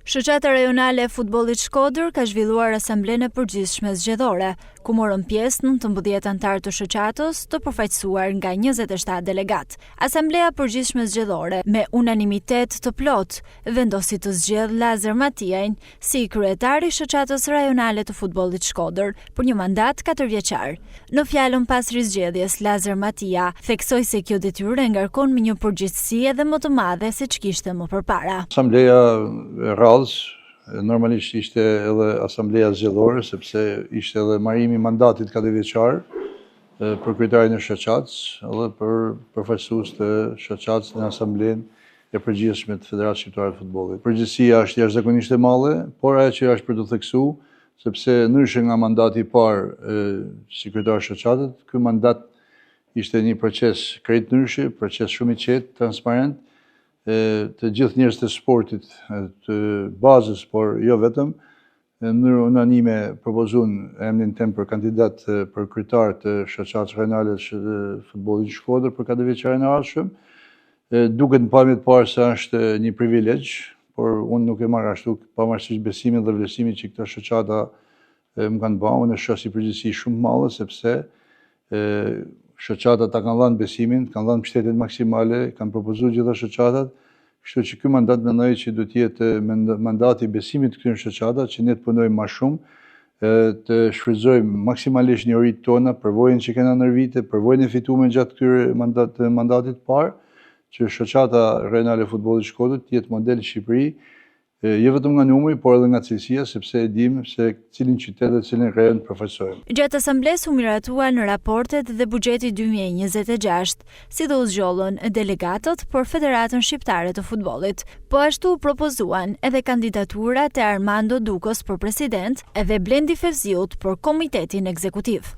Shoqata Rajonale e Futbollit Shkodër ka zhvilluar asamblenë e përgjithshme zgjedhore, ku morën pjesë 19 anëtarë të shoqatës, të përfaqësuar nga 27 delegat. Asamblea Përgjithshme Zgjedhore, me unanimitet të plot, vendosi të zgjedh Lazar Matiajin si kryetar i Shoqatës Rajonale të Futbollit Shkodër për një mandat 4 vjeçar. Në fjalën pas rizgjedhjes, Lazar Matia theksoi se kjo detyrë e ngarkon me një përgjegjësi edhe më të madhe se ç'kishte më përpara. Asambleja e radhës normalisht ishte edhe asambleja zgjedhore, sepse ishte edhe marrimi i mandatit 4 vjeçar për kryetarin e shoqatës edhe për përfaqësues të shoqatës në asamblenë e përgjithshme të Federatës Shqiptare të Futbollit. Përgjegjësia është jashtëzakonisht e madhe, por ajo që është për të theksuar, sepse ndryshe nga mandati i parë si kryetar shoqatës, ky mandat ishte një proces krejt ndryshe, proces shumë i qetë, transparent, të gjithë njerëz të sportit, të bazës, por jo vetëm, në mënyrë unanime propozuan emrin tim për kandidat për kryetar të Shoqatës Rajonale të Futbollit Shkodër për 4 vjeçarin e ardhshëm. Duket në pamje të parë se është një privilegj, por unë nuk e marr ashtu, pavarësisht besimit dhe vlerësimit që këto shoqata më kanë bërë, unë e shoh si përgjegjësi shumë të madhe, sepse shoqatat ta kanë dhënë besimin, kanë dhënë mbështetjen maksimale, kanë propozuar gjitha shoqatat, kështu që ky mandat mendoj që duhet të jetë mandati i besimit të këtyre shoqatave, që ne të punojmë më shumë, të shfrytëzojmë maksimalisht njëritë tona, përvojën që kena ndër vite, përvojën e fituar gjatë këtyre mandatit të parë, që shoqata Rajonale e Futbollit Shkodër të jetë model në Shqipëri, jo vetëm nga numri, por edhe nga cilësia, sepse e dim se cilin qytet dhe cilin rajon përfaqësojmë. Gjatë asamblesë u miratuan raportet dhe buxheti 2026, si dhe u zgjollën delegatët për Federatën Shqiptare të Futbollit. Po ashtu propozuan edhe kandidaturat e Armando Dukos për president edhe Blendi Fevziut për komitetin ekzekutiv.